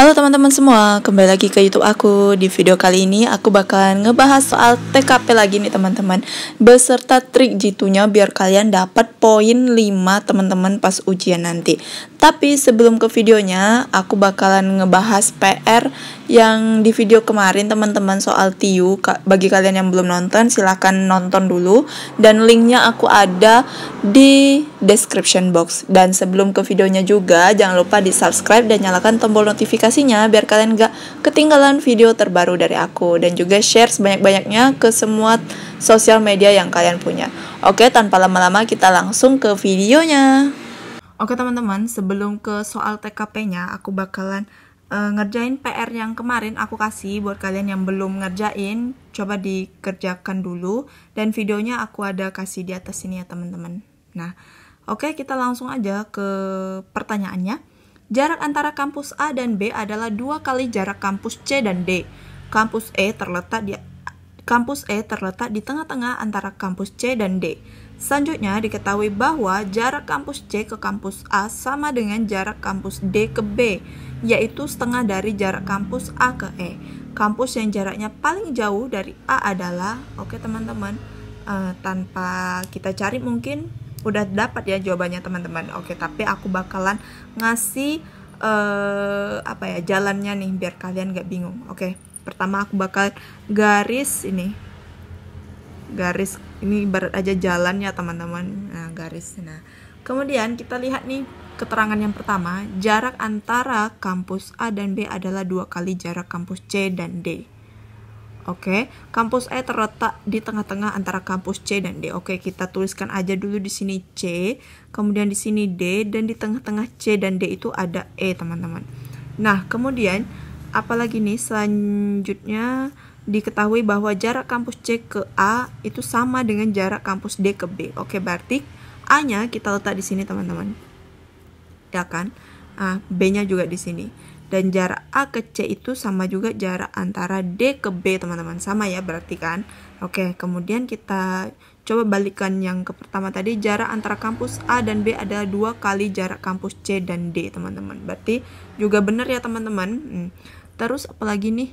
Halo teman-teman semua, kembali lagi ke YouTube aku. Di video kali ini aku bakalan ngebahas soal TKP lagi nih teman-teman, beserta trik jitunya biar kalian dapat poin 5 teman-teman pas ujian nanti. Tapi sebelum ke videonya, aku bakalan ngebahas PR yang di video kemarin teman-teman soal TIU. Bagi kalian yang belum nonton, silahkan nonton dulu, dan linknya aku ada di description box. Dan sebelum ke videonya juga, jangan lupa di subscribe dan nyalakan tombol notifikasinya biar kalian gak ketinggalan video terbaru dari aku, dan juga share sebanyak-banyaknya ke semua sosial media yang kalian punya. Oke, tanpa lama-lama kita langsung ke videonya. Oke teman-teman, sebelum ke soal TKP-nya, aku bakalan ngerjain PR yang kemarin aku kasih buat kalian yang belum ngerjain. Coba dikerjakan dulu, dan videonya aku ada kasih di atas sini ya teman-teman. Nah, oke, kita langsung aja ke pertanyaannya. Jarak antara kampus A dan B adalah 2 kali jarak kampus C dan D. Kampus E terletak di tengah-tengah antara kampus C dan D. Selanjutnya diketahui bahwa jarak kampus C ke kampus A sama dengan jarak kampus D ke B, yaitu setengah dari jarak kampus A ke E. Kampus yang jaraknya paling jauh dari A adalah, oke teman-teman, tanpa kita cari mungkin udah dapat ya jawabannya teman-teman. Oke, tapi aku bakalan ngasih jalannya nih biar kalian gak bingung. Oke, pertama aku bakal garis ini ibarat aja jalan ya teman-teman. Nah, garis. Nah, kemudian kita lihat nih keterangan yang pertama, jarak antara kampus A dan B adalah 2 kali jarak kampus C dan D. Oke, kampus E terletak di tengah-tengah antara kampus C dan D. Oke, kita tuliskan aja dulu di sini C, kemudian di sini D, dan di tengah-tengah C dan D itu ada E, teman-teman. Nah, kemudian apalagi nih selanjutnya diketahui bahwa jarak kampus C ke A itu sama dengan jarak kampus D ke B. Oke, berarti A-nya kita letak di sini, teman-teman. Ya kan? B-nya juga di sini. Dan jarak A ke C itu sama juga jarak antara D ke B, teman-teman. Sama ya berarti kan. Oke, kemudian kita coba balikan yang ke pertama tadi. Jarak antara kampus A dan B adalah 2 kali jarak kampus C dan D, teman-teman. Berarti juga benar ya teman-teman. Terus apalagi nih,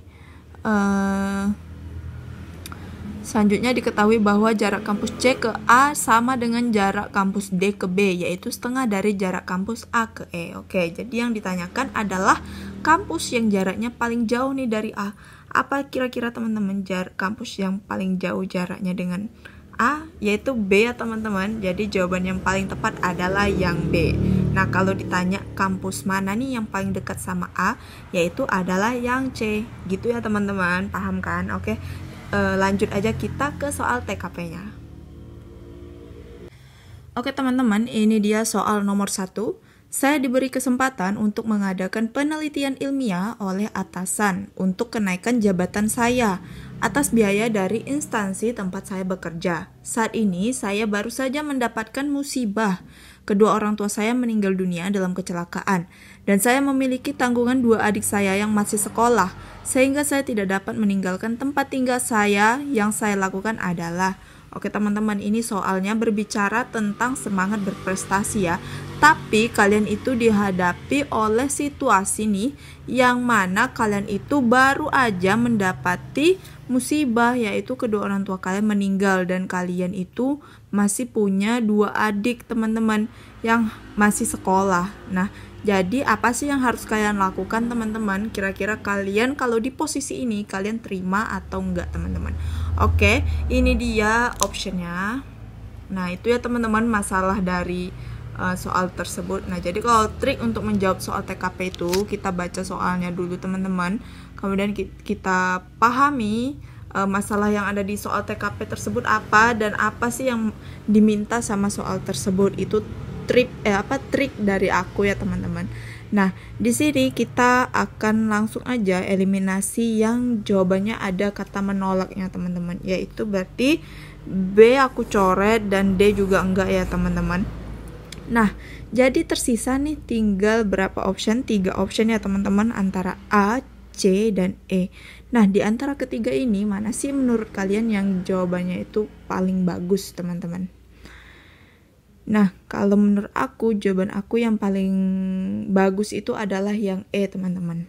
selanjutnya diketahui bahwa jarak kampus C ke A sama dengan jarak kampus D ke B, yaitu setengah dari jarak kampus A ke E. Oke, jadi yang ditanyakan adalah kampus yang jaraknya paling jauh nih dari A. Apa kira-kira teman-teman kampus yang paling jauh jaraknya dengan A? Yaitu B ya teman-teman. Jadi jawaban yang paling tepat adalah yang B. Nah, kalau ditanya kampus mana nih yang paling dekat sama A, yaitu adalah yang C. Gitu ya teman-teman, paham kan? Oke. Lanjut aja kita ke soal TKP-nya. Oke teman-teman, ini dia soal nomor 1. Saya diberi kesempatan untuk mengadakan penelitian ilmiah oleh atasan untuk kenaikan jabatan saya atas biaya dari instansi tempat saya bekerja. Saat ini saya baru saja mendapatkan musibah. Kedua orang tua saya meninggal dunia dalam kecelakaan, dan saya memiliki tanggungan 2 adik saya yang masih sekolah, sehingga saya tidak dapat meninggalkan tempat tinggal saya. Yang saya lakukan adalah, oke teman-teman, ini soalnya berbicara tentang semangat berprestasi ya. Tapi kalian itu dihadapi oleh situasi nih, yang mana kalian itu baru aja mendapati musibah, yaitu kedua orang tua kalian meninggal, dan kalian itu masih punya 2 adik teman-teman yang masih sekolah. Nah, jadi apa sih yang harus kalian lakukan teman-teman? Kira-kira kalian kalau di posisi ini kalian terima atau enggak teman-teman? Oke, ini dia optionnya. Nah, itu ya teman-teman masalah dari soal tersebut. Nah, jadi kalau trik untuk menjawab soal TKP itu, kita baca soalnya dulu teman-teman, kemudian kita pahami masalah yang ada di soal TKP tersebut apa, dan apa sih yang diminta sama soal tersebut. Itu trik dari aku ya teman-teman. Nah, di sini kita akan langsung aja eliminasi yang jawabannya ada kata menolaknya teman-teman, yaitu berarti B aku coret dan D juga enggak ya teman-teman. Nah, jadi tersisa nih tinggal berapa option? 3 option ya teman-teman, antara A, C, dan E. Nah, di antara ketiga ini mana sih menurut kalian yang jawabannya itu paling bagus teman-teman? Nah, kalau menurut aku, jawaban aku yang paling bagus itu adalah yang E teman-teman.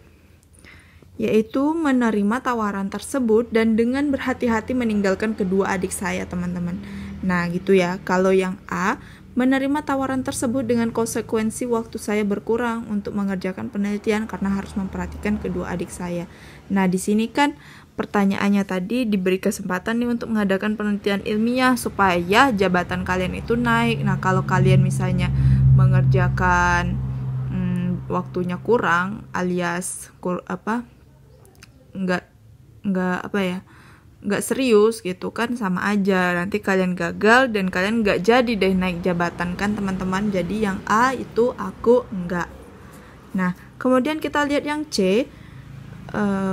yaitu menerima tawaran tersebut dan dengan berhati-hati meninggalkan kedua adik saya, teman-teman. Nah, gitu ya. Kalau yang A, menerima tawaran tersebut dengan konsekuensi waktu saya berkurang untuk mengerjakan penelitian karena harus memperhatikan kedua adik saya. Nah, di sini kan pertanyaannya tadi diberi kesempatan nih untuk mengadakan penelitian ilmiah supaya jabatan kalian itu naik. Nah, kalau kalian misalnya mengerjakan waktunya kurang alias nggak serius gitu kan, sama aja nanti kalian gagal dan kalian nggak jadi deh naik jabatan kan teman-teman. Jadi yang A itu aku enggak. Nah, kemudian kita lihat yang C.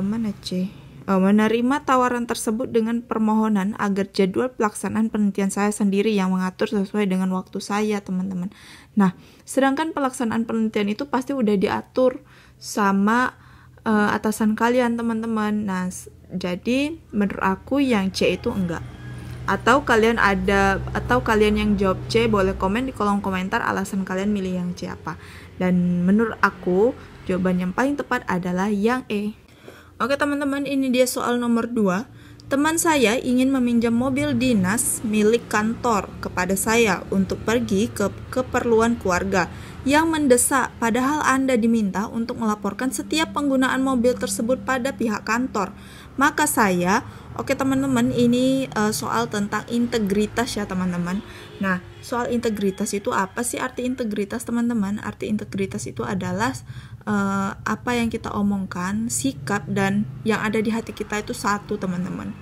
Mana C? Menerima tawaran tersebut dengan permohonan agar jadwal pelaksanaan penelitian saya sendiri yang mengatur sesuai dengan waktu saya, teman-teman. Nah, sedangkan pelaksanaan penelitian itu pasti udah diatur sama atasan kalian, teman-teman. Nah, jadi menurut aku yang C itu enggak. Atau kalian yang jawab C, boleh komen di kolom komentar alasan kalian milih yang C apa. Dan menurut aku jawaban yang paling tepat adalah yang E. Oke teman-teman, ini dia soal nomor 2. Teman saya ingin meminjam mobil dinas milik kantor kepada saya untuk pergi ke keperluan keluarga yang mendesak, padahal Anda diminta untuk melaporkan setiap penggunaan mobil tersebut pada pihak kantor. Maka saya, oke teman-teman, ini soal tentang integritas ya teman-teman. Nah, soal integritas itu apa sih arti integritas teman-teman? Arti integritas itu adalah apa yang kita omongkan, sikap dan yang ada di hati kita itu satu teman-teman.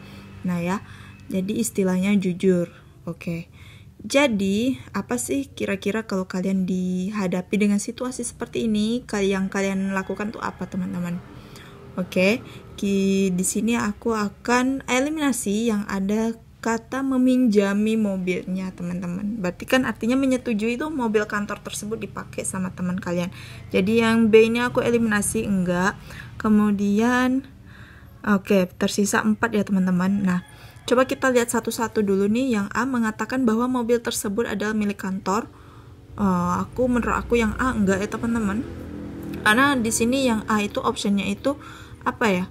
Nah ya, jadi istilahnya jujur. Oke. Jadi apa sih kira-kira kalau kalian dihadapi dengan situasi seperti ini, yang kalian lakukan tuh apa teman-teman? Oke, di sini aku akan eliminasi yang ada kata meminjami mobilnya teman-teman. Berarti kan artinya menyetujui itu mobil kantor tersebut dipakai sama teman kalian. Jadi yang B ini aku eliminasi, enggak. Kemudian oke, tersisa 4 ya teman-teman. Nah, coba kita lihat satu-satu dulu nih. Yang A mengatakan bahwa mobil tersebut adalah milik kantor. Menurut aku yang A enggak ya teman-teman. Karena di sini yang A itu optionnya itu apa ya?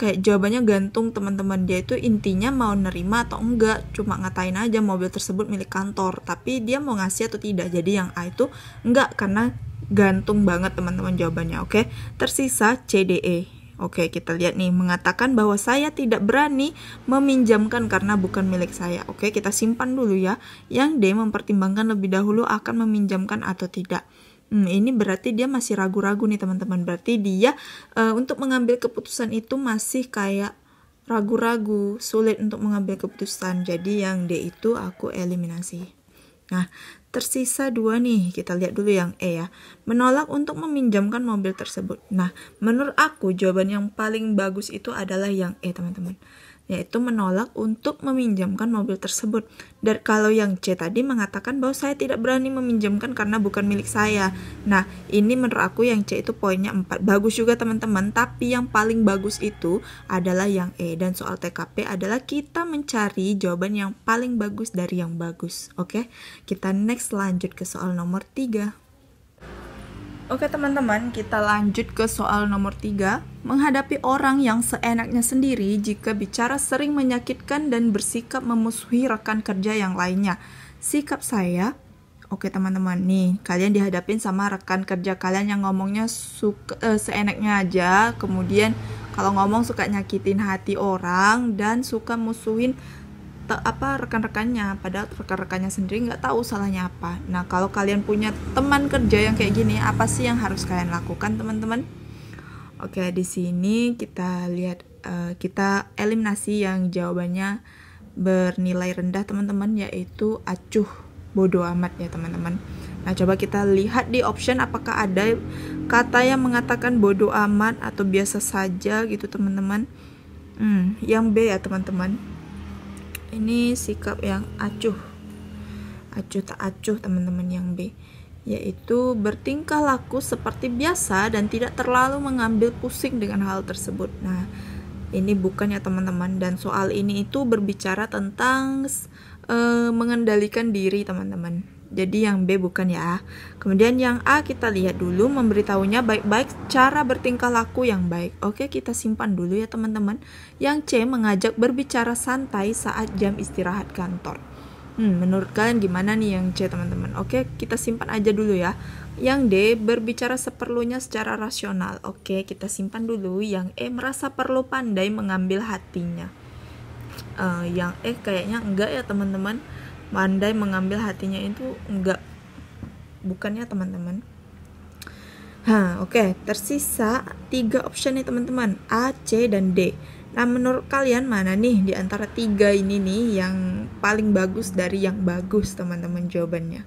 Kayak jawabannya gantung teman-teman, dia itu intinya mau nerima atau enggak, cuma ngatain aja mobil tersebut milik kantor, tapi dia mau ngasih atau tidak. Jadi yang A itu enggak, karena gantung banget teman-teman jawabannya. Oke, tersisa C, D, E. Oke, kita lihat nih, mengatakan bahwa saya tidak berani meminjamkan karena bukan milik saya. Oke, kita simpan dulu ya. Yang D mempertimbangkan lebih dahulu akan meminjamkan atau tidak. Ini berarti dia masih ragu-ragu nih teman-teman. Berarti dia untuk mengambil keputusan itu masih kayak ragu-ragu, sulit untuk mengambil keputusan. Jadi yang D itu aku eliminasi. Nah, tersisa 2 nih. Kita lihat dulu yang E ya. Menolak untuk meminjamkan mobil tersebut. Nah, menurut aku jawaban yang paling bagus itu adalah yang E teman-teman, yaitu menolak untuk meminjamkan mobil tersebut. Dan kalau yang C tadi mengatakan bahwa saya tidak berani meminjamkan karena bukan milik saya. Nah, ini menurut aku yang C itu poinnya 4. Bagus juga teman-teman, tapi yang paling bagus itu adalah yang E. Dan soal TKP adalah kita mencari jawaban yang paling bagus dari yang bagus. Oke, kita next lanjut ke soal nomor 3. Oke teman-teman, kita lanjut ke soal nomor 3. Menghadapi orang yang seenaknya sendiri jika bicara sering menyakitkan dan bersikap memusuhi rekan kerja yang lainnya. Sikap saya, oke teman-teman, nih kalian dihadapin sama rekan kerja kalian yang ngomongnya seenaknya aja, kemudian kalau ngomong suka nyakitin hati orang dan suka musuhin rekan-rekannya, padahal rekan-rekannya sendiri nggak tahu salahnya apa. Nah, kalau kalian punya teman kerja yang kayak gini, apa sih yang harus kalian lakukan teman-teman? Oke, di sini kita lihat, kita eliminasi yang jawabannya bernilai rendah teman-teman, yaitu acuh, bodoh amat ya teman-teman. Nah, coba kita lihat di option apakah ada kata yang mengatakan bodoh amat atau biasa saja gitu teman-teman. Yang B ya teman-teman. Ini sikap yang acuh tak acuh teman-teman, yang B, yaitu bertingkah laku seperti biasa dan tidak terlalu mengambil pusing dengan hal tersebut. Nah, ini bukan ya teman-teman, dan soal ini itu berbicara tentang mengendalikan diri teman-teman. Jadi yang B bukan ya. Kemudian yang A kita lihat dulu, memberitahunya baik-baik cara bertingkah laku yang baik. Oke, kita simpan dulu ya teman-teman. Yang C mengajak berbicara santai saat jam istirahat kantor. Menurut kalian gimana nih yang C teman-teman? Oke, kita simpan aja dulu ya. Yang D berbicara seperlunya secara rasional. Oke, kita simpan dulu. Yang E merasa perlu pandai mengambil hatinya. Yang E kayaknya enggak ya teman-teman. Pandai mengambil hatinya itu enggak, bukannya teman-teman. Oke, tersisa 3 option nih teman-teman, A, C, dan D. Nah, menurut kalian mana nih di antara 3 ini nih yang paling bagus dari yang bagus teman-teman jawabannya?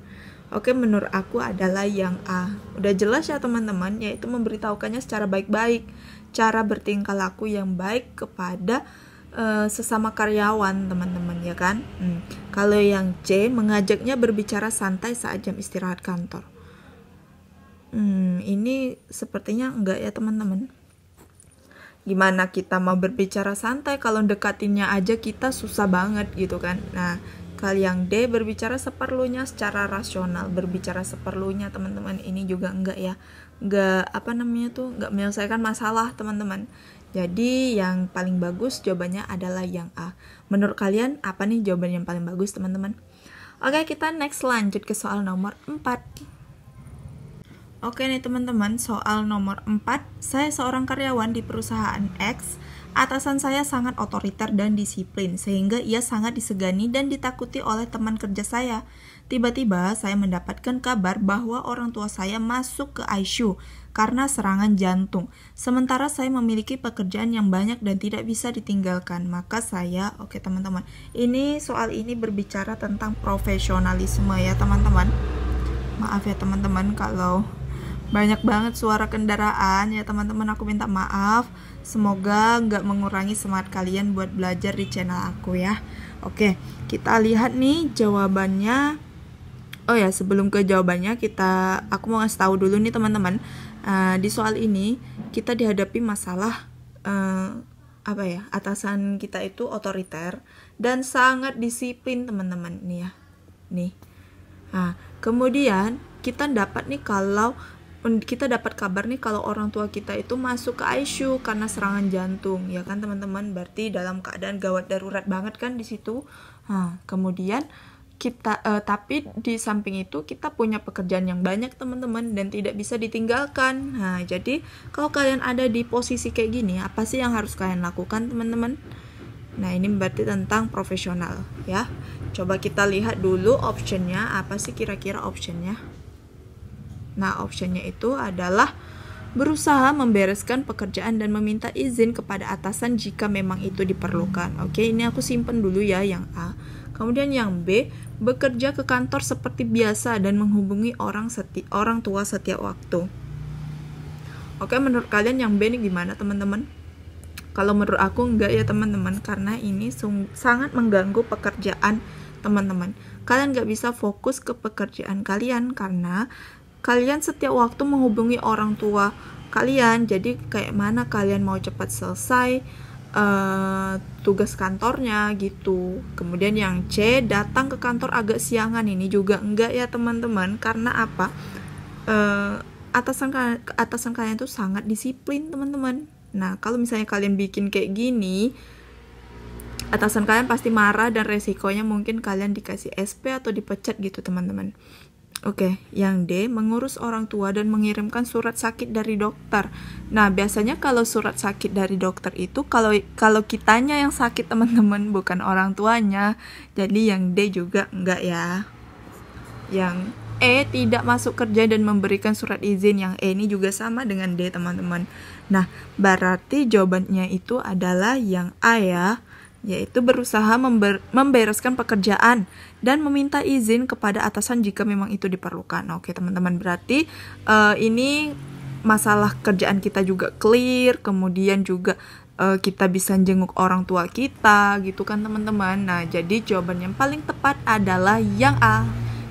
Oke, menurut aku adalah yang A. Udah jelas ya teman-teman, yaitu memberitahukannya secara baik-baik, cara bertingkah laku yang baik kepada sesama karyawan teman-teman ya kan. Kalau yang C mengajaknya berbicara santai saat jam istirahat kantor. Ini sepertinya enggak ya teman-teman. Gimana kita mau berbicara santai kalau dekatinnya aja kita susah banget gitu kan. Nah, kalau yang D berbicara seperlunya secara rasional, berbicara seperlunya teman-teman, ini juga enggak ya. Enggak enggak menyelesaikan masalah teman-teman. Jadi yang paling bagus jawabannya adalah yang A. Menurut kalian apa nih jawaban yang paling bagus teman-teman? Oke, kita next lanjut ke soal nomor 4. Oke nih teman-teman, soal nomor 4. Saya seorang karyawan di perusahaan X. Atasan saya sangat otoriter dan disiplin, sehingga ia sangat disegani dan ditakuti oleh teman kerja saya. Tiba-tiba saya mendapatkan kabar bahwa orang tua saya masuk ke ICU karena serangan jantung. Sementara saya memiliki pekerjaan yang banyak dan tidak bisa ditinggalkan. Maka saya, oke teman-teman, soal ini berbicara tentang profesionalisme ya teman-teman. Maaf ya teman-teman kalau banyak banget suara kendaraan ya teman-teman, aku minta maaf. Semoga nggak mengurangi semangat kalian buat belajar di channel aku ya. Oke, kita lihat nih jawabannya. Oh ya, sebelum ke jawabannya aku mau ngasih tahu dulu nih teman-teman. Di soal ini kita dihadapi masalah atasan kita itu otoriter dan sangat disiplin teman-teman nih ya. Kemudian kita dapat kabar nih kalau orang tua kita itu masuk ke ICU karena serangan jantung ya kan teman-teman, berarti dalam keadaan gawat darurat banget kan di situ. Kemudian tapi di samping itu kita punya pekerjaan yang banyak teman-teman dan tidak bisa ditinggalkan. Jadi kalau kalian ada di posisi kayak gini, apa sih yang harus kalian lakukan teman-teman? Nah, ini berarti tentang profesional ya. Coba kita lihat dulu optionnya, apa sih kira-kira optionnya? Nah, optionnya itu adalah berusaha membereskan pekerjaan dan meminta izin kepada atasan jika memang itu diperlukan. Oke, ini aku simpen dulu ya yang A. Kemudian yang B, bekerja ke kantor seperti biasa dan menghubungi orang tua setiap waktu. Oke, menurut kalian yang B ini gimana teman-teman? Kalau menurut aku enggak ya teman-teman, karena ini sangat mengganggu pekerjaan teman-teman. Kalian nggak bisa fokus ke pekerjaan kalian karena kalian setiap waktu menghubungi orang tua kalian. Jadi kayak mana kalian mau cepat selesai tugas kantornya gitu. Kemudian yang C, datang ke kantor agak siangan. Ini juga enggak ya teman-teman, karena apa? Atasan kalian tuh sangat disiplin teman-teman. Nah, kalau misalnya kalian bikin kayak gini, atasan kalian pasti marah dan resikonya mungkin kalian dikasih SP atau dipecat gitu teman-teman. Oke, yang D, mengurus orang tua dan mengirimkan surat sakit dari dokter. Nah, biasanya kalau surat sakit dari dokter itu kalau kitanya yang sakit teman-teman, bukan orang tuanya. Jadi yang D juga enggak ya. Yang E, tidak masuk kerja dan memberikan surat izin. Yang E ini juga sama dengan D teman-teman. Nah, berarti jawabannya itu adalah yang A ya, yaitu berusaha membereskan pekerjaan dan meminta izin kepada atasan jika memang itu diperlukan. Oke teman-teman, berarti ini masalah kerjaan kita juga clear, kemudian juga kita bisa jenguk orang tua kita gitu kan teman-teman. Nah, jadi jawaban yang paling tepat adalah yang A.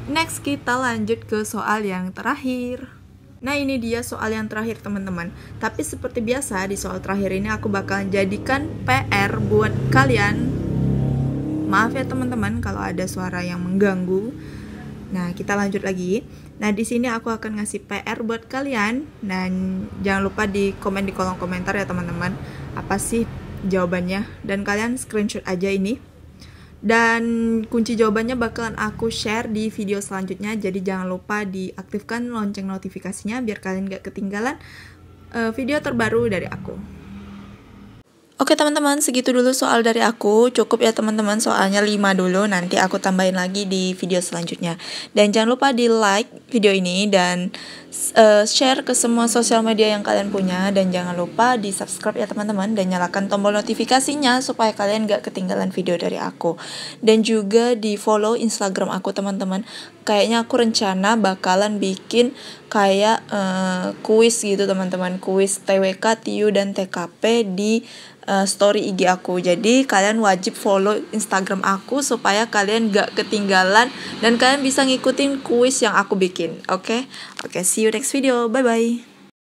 Next, kita lanjut ke soal yang terakhir. Nah, ini dia soal yang terakhir teman-teman. Tapi seperti biasa di soal terakhir ini aku bakalan jadikan PR buat kalian. Maaf ya teman-teman kalau ada suara yang mengganggu. Nah, kita lanjut lagi. Nah, di sini aku akan ngasih PR buat kalian, dan jangan lupa di komen di kolom komentar ya teman-teman, apa sih jawabannya, dan kalian screenshot aja ini. Dan kunci jawabannya bakalan aku share di video selanjutnya, jadi jangan lupa diaktifkan lonceng notifikasinya biar kalian gak ketinggalan video terbaru dari aku. Oke teman-teman, segitu dulu soal dari aku. Cukup ya teman-teman, soalnya 5 dulu, nanti aku tambahin lagi di video selanjutnya. Dan jangan lupa di like video ini dan share ke semua sosial media yang kalian punya. Dan jangan lupa di subscribe ya teman-teman, dan nyalakan tombol notifikasinya supaya kalian gak ketinggalan video dari aku. Dan juga di follow Instagram aku teman-teman. Kayaknya aku rencana bakalan bikin kayak kuis gitu teman-teman, kuis TWK, TIU, dan TKP di story IG aku. Jadi kalian wajib follow Instagram aku supaya kalian gak ketinggalan dan kalian bisa ngikutin kuis yang aku bikin. Oke, see you next video. Bye bye.